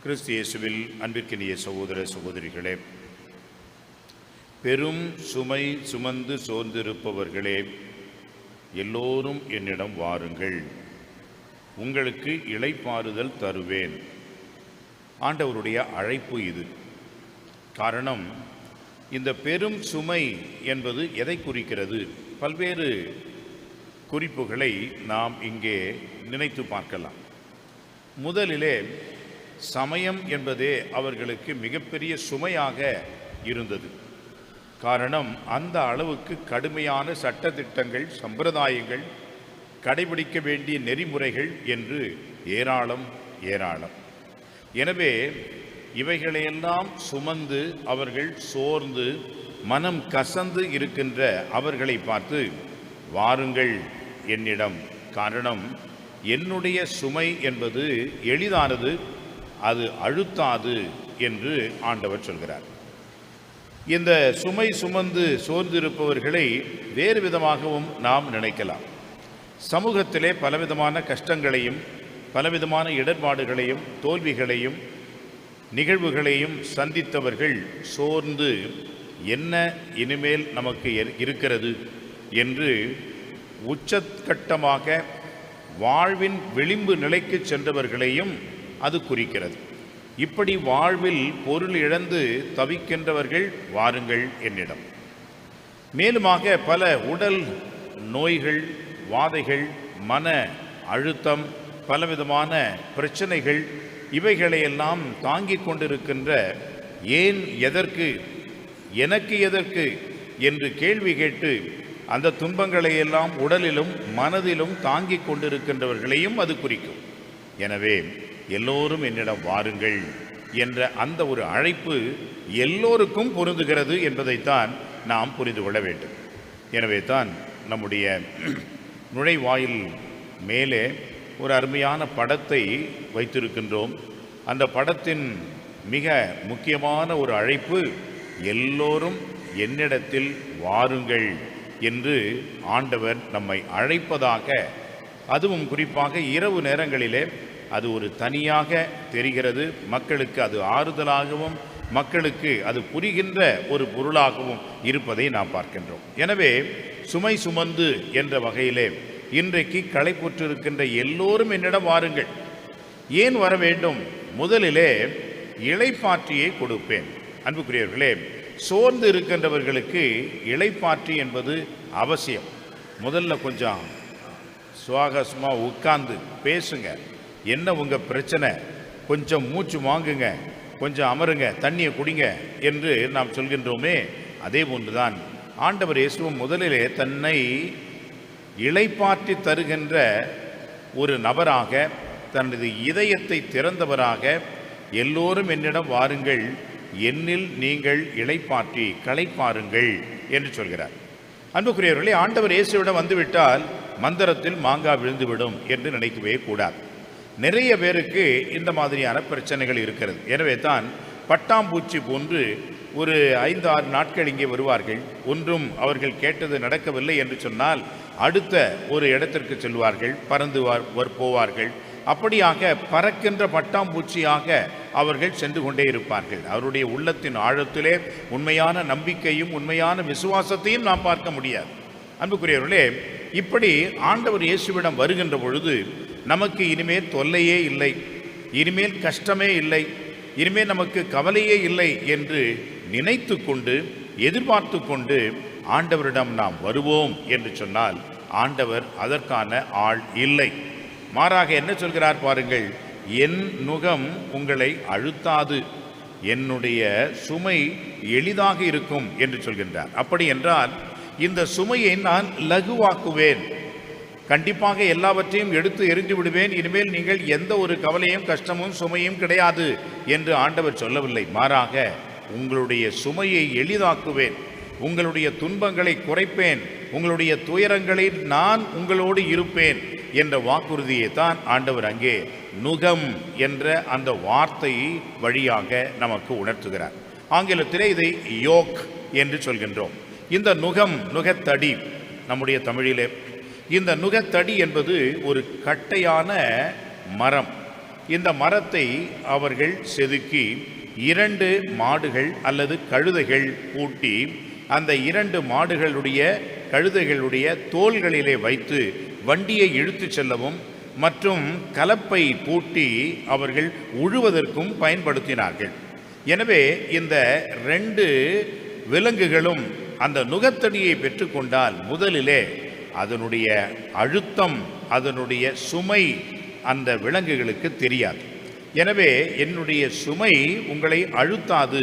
கிறிஸ்து இயேசுவில் அன்பிற்கினிய சகோதர சகோதரிகளே, பெரும் சுமை சுமந்து சோர்ந்திருப்பவர்களே, எல்லோரும் என்னிடம் வாருங்கள், உங்களுக்கு இளைப்பாறுதல் தருவேன். ஆண்டவருடைய அழைப்பு இது. காரணம், இந்த பெரும் சுமை என்பது எதை குறிக்கிறது? பல்வேறு குறிப்புகளை நாம் இங்கே நினைத்து பார்க்கலாம். முதலிலே சமயம் என்பதே அவர்களுக்கு மிகப்பெரிய சுமையாக இருந்தது. காரணம், அந்த அளவுக்கு கடுமையான சட்டதிட்டங்கள், சம்பிரதாயங்கள், கடைபிடிக்க வேண்டிய நெறிமுறைகள் என்று ஏராளம். எனவே இவைகளையெல்லாம் சுமந்து அவர்கள் சோர்ந்து மனம் கசந்து இருக்கின்ற அவர்களை பார்த்து, வாருங்கள் என்னிடம். காரணம், என்னுடைய சுமை என்பது எளிதானது, அது அழுத்தாது என்று ஆண்டவர் சொல்கிறார். இந்த சுமை சுமந்து சோர்ந்திருப்பவர்களை வேறு விதமாகவும் நாம் நினைக்கலாம். சமூகத்திலே பலவிதமான கஷ்டங்களையும் பலவிதமான இடர்பாடுகளையும் தோல்விகளையும் நிகழ்வுகளையும் சந்தித்தவர்கள் சோர்ந்து என்ன இனிமேல் நமக்கு இருக்கிறது என்று உச்சக்கட்டமாக வாழ்வின் விளிம்பு நிலைக்கு சென்றவர்களையும் அது குறிக்கிறது. இப்படி வாழ்வில் பொருள் இழந்து தவிக்கின்றவர்கள் வாருங்கள் என்னிடம். மேலுமாக பல உடல் நோய்கள், வாதைகள், மன அழுத்தம், பலவிதமான பிரச்சனைகள், இவைகளையெல்லாம் தாங்கிக் கொண்டிருக்கின்ற, ஏன், எதற்கு, எனக்கு எதற்கு என்று கேள்வி கேட்டு அந்த துன்பங்களையெல்லாம் உடலிலும் மனதிலும் தாங்கிக் கொண்டிருக்கின்றவர்களையும் அது குறிக்கும். எனவே எல்லோரும் என்னிடம் வாருங்கள் என்ற அந்த ஒரு அழைப்பு எல்லோருக்கும் பொருந்துகிறது என்பதைத்தான் நாம் புரிந்து கொள்ள வேண்டும். எனவே தான் நம்முடைய நுழைவாயில் மேலே ஒரு அருமையான படத்தை வைத்திருக்கின்றோம். அந்த படத்தின் மிக முக்கியமான ஒரு அழைப்பு, எல்லோரும் என்னிடத்தில் வாருங்கள் என்று ஆண்டவர் நம்மை அழைப்பதாக, அதுவும் குறிப்பாக இரவு நேரங்களிலே அது ஒரு தனியாக தெரிகிறது. மக்களுக்கு அது ஆறுதலாகவும் மக்களுக்கு அது புரிகின்ற ஒரு பொருளாகவும் இருப்பதை நாம் பார்க்கின்றோம். எனவே சுமை சுமந்து என்ற வகையிலே இன்றைக்கு களைப்புற்றிருக்கின்ற எல்லோரும் என்னிடம் வாருங்கள். ஏன் வர வேண்டும்? முதலிலே இளைப்பாற்றியை கொடுப்பேன். அன்புக்குரியவர்களே, சோர்ந்து இருக்கின்றவர்களுக்கு இளைப்பாற்றி என்பது அவசியம். முதல்ல கொஞ்சம் சுவாகசமாக உட்கார்ந்து பேசுங்க. என்ன உங்கள் பிரச்சனை? கொஞ்சம் மூச்சு வாங்குங்க, கொஞ்சம் அமருங்க, தண்ணியை குடிங்க என்று நாம் சொல்கின்றோமே, அதே போன்றுதான் ஆண்டவர் இயேசுவும் முதலிலே தன்னை இளைப்பாற்றி தருகின்ற ஒரு நபராக, தனது இதயத்தை திறந்தவராக, எல்லோரும் என்னிடம் வாருங்கள், என்னில் நீங்கள் இளைப்பாற்றி களைப்பாருங்கள் என்று சொல்கிறார். அன்புக்குரியவர்களே, ஆண்டவர் இயேசுவிடம் வந்துவிட்டால் மந்திரத்தில் மாங்காய் விழுந்துவிடும் என்று நினைக்கவே கூடாது. நிறைய பேருக்கு இந்த மாதிரியான பிரச்சனைகள் இருக்கிறது. எனவே தான் பட்டாம்பூச்சி போன்று ஒரு 5-6 நாட்கள் இங்கே வருவார்கள். ஒன்றும் அவர்கள் கேட்டது நடக்கவில்லை என்று சொன்னால் அடுத்த ஒரு இடத்திற்கு செல்வார்கள், பறந்து போவார்கள். அப்படியாக பறக்கின்ற பட்டாம்பூச்சியாக அவர்கள் சென்று கொண்டே இருப்பார்கள். அவருடைய உள்ளத்தின் ஆழத்திலே உண்மையான நம்பிக்கையும் உண்மையான விசுவாசத்தையும் நாம் பார்க்க முடியாது. அன்புக்குரியவர்களே, இப்படி ஆண்டவர் இயேசுவிடம் வருகின்ற பொழுது நமக்கு இனிமேல் தொல்லையே இல்லை, இனிமேல் கஷ்டமே இல்லை, இனிமேல் நமக்கு கவலையே இல்லை என்று நினைத்து கொண்டு எதிர்பார்த்து கொண்டு ஆண்டவரிடம் நாம் வருவோம் என்று சொன்னால் ஆண்டவர் அதற்கான ஆள் இல்லை. மாறாக என்ன சொல்கிறார் பாருங்கள், என் நுகம் உங்களை அழுத்தாது, என்னுடைய சுமை எளிதாக இருக்கும் என்று சொல்கின்றார். அப்படி என்றால் இந்த சுமையை நான் லகுவாக்குவேன், கண்டிப்பாக எல்லாவற்றையும் எடுத்து எரிந்து விடுவேன், இனிமேல் நீங்கள் எந்த ஒரு கவலையும் கஷ்டமும் சுமையும் கிடையாது என்று ஆண்டவர் சொல்லவில்லை. மாறாக உங்களுடைய சுமையை எளிதாக்குவேன், உங்களுடைய துன்பங்களை குறைப்பேன், உங்களுடைய துயரங்களை நான் உங்களோடு இருப்பேன் என்ற வாக்குறுதியை தான் ஆண்டவர் அங்கே நுகம் என்ற அந்த வார்த்தை வழியாக நமக்கு உணர்த்துகிறார். ஆங்கிலத்திலே இதை யோக் என்று சொல்கின்றோம். இந்த நுகம், நுகத்தடி, நம்முடைய தமிழிலே இந்த நுகத்தடி என்பது ஒரு கட்டையான மரம். இந்த மரத்தை அவர்கள் செதுக்கி 2 மாடுகள் அல்லது கழுதைகள் பூட்டி அந்த 2 மாடுகளுடைய கழுதைகளுடைய தோள்களிலே வைத்து வண்டியை இழுத்து செல்லவும் மற்றும் கலப்பை பூட்டி அவர்கள் உழுவதற்கும் பயன்படுத்தினார்கள். எனவே இந்த 2 விலங்குகளும் அந்த நுகத்தடியை பெற்றுக்கொண்டால் முதலிலே அதனுடைய அழுத்தம், அதனுடைய சுமை அந்த விலங்குகளுக்கு தெரியாது. எனவே என்னுடைய சுமை உங்களை அழுத்தாது,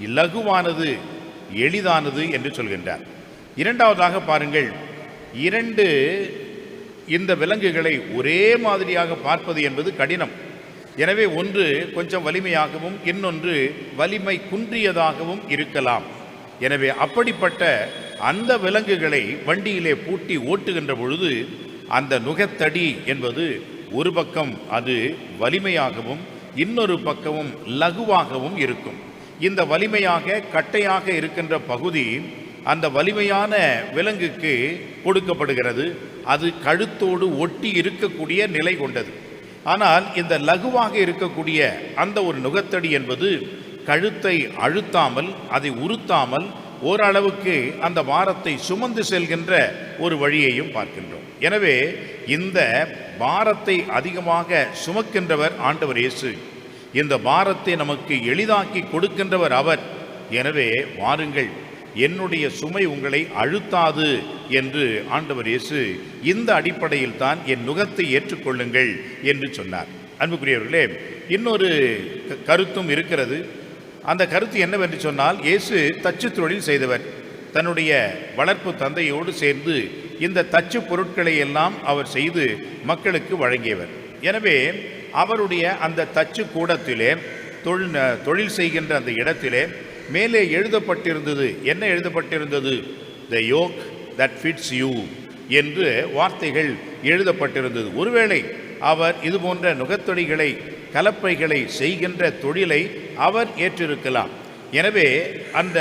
இலகுவானது, எளிதானது என்று சொல்கின்றார். இரண்டாவதாக பாருங்கள், 2 இந்த விலங்குகளை ஒரே மாதிரியாக பார்ப்பது என்பது கடினம். எனவே ஒன்று கொஞ்சம் வலிமையாகவும் இன்னொன்று வலிமை குன்றியதாகவும் இருக்கலாம். எனவே அப்படிப்பட்ட அந்த விலங்குகளை வண்டியிலே பூட்டி ஓட்டுகின்ற பொழுது அந்த நுகத்தடி என்பது ஒரு பக்கம் அது வலிமையாகவும் இன்னொரு பக்கமும் லகுவாகவும் இருக்கும். இந்த வலிமையாக கட்டையாக இருக்கின்ற பகுதி அந்த வலிமையான விலங்குக்கு கொடுக்கப்படுகிறது. அது கழுத்தோடு ஒட்டி இருக்கக்கூடிய நிலை கொண்டது. ஆனால் இந்த லகுவாக இருக்கக்கூடிய அந்த ஒரு நுகத்தடி என்பது கழுத்தை அழுத்தாமல், அதை உறுத்தாமல் ஓரளவுக்கு அந்த பாரத்தை சுமந்து செல்கின்ற ஒரு வழியையும் பார்க்கின்றோம். எனவே இந்த பாரத்தை அதிகமாக சுமக்கின்றவர் ஆண்டவர் இயேசு. இந்த பாரத்தை நமக்கு எளிதாக்கி கொடுக்கின்றவர் அவர். எனவே வாருங்கள், என்னுடைய சுமை உங்களை அழுத்தாது என்று ஆண்டவர் இயேசு இந்த அடிப்படையில் தான் என் நுகத்தை ஏற்றுக்கொள்ளுங்கள் என்று சொன்னார். அன்புக்குரியவர்களே, இன்னொரு கருத்தும் இருக்கிறது. அந்த கருத்து என்னவென்று சொன்னால், இயேசு தச்சு தொழில் செய்தவர். தன்னுடைய வளர்ப்பு தந்தையோடு சேர்ந்து இந்த தச்சு பொருட்களை எல்லாம் அவர் செய்து மக்களுக்கு வழங்கியவர். எனவே அவருடைய அந்த தச்சு கூடத்திலே தொழில் செய்கின்ற அந்த இடத்திலே மேலே எழுதப்பட்டிருந்தது. என்ன எழுதப்பட்டிருந்தது? The yoke that fits you என்று வார்த்தைகள் எழுதப்பட்டிருந்தது. ஒருவேளை அவர் இது போன்ற நுகத்தொடிகளை, கலப்பைகளை செய்கின்ற தொழிலை அவர் ஏற்றிருக்கலாம். எனவே அந்த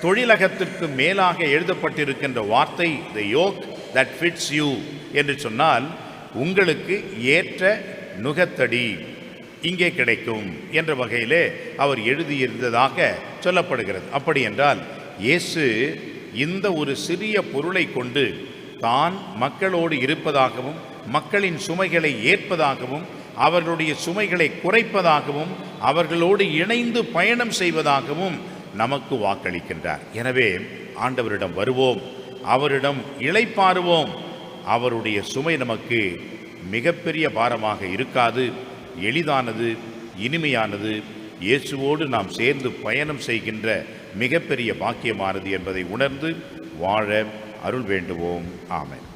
தொழிலகத்திற்கு மேலாக எழுதப்பட்டிருக்கின்ற வார்த்தை the yoke that fits you என்று சொன்னால் உங்களுக்கு ஏற்ற நுகத்தடி இங்கே கிடைக்கும் என்ற வகையிலே அவர் எழுதியிருந்ததாக சொல்லப்படுகிறது. அப்படி என்றால் இயேசு இந்த ஒரு சிறிய பொருளை கொண்டு தான் மக்களோடு இருப்பதாகவும், மக்களின் சுமைகளை ஏற்பதாகவும், அவர்களுடைய சுமைகளை குறைப்பதாகவும், அவர்களோடு இணைந்து பயணம் செய்வதாகவும் நமக்கு வாக்களிக்கின்றார். எனவே ஆண்டவரிடம் வருவோம், அவரிடம் இளைப்பாறுவோம். அவருடைய சுமை நமக்கு மிகப்பெரிய பாரமாக இருக்காது, எளிதானது, இனிமையானது, இயேசுவோடு நாம் சேர்ந்து பயணம் செய்கின்ற மிகப்பெரிய பாக்கியமானது என்பதை உணர்ந்து வாழ அருள் வேண்டுவோம். ஆமென்.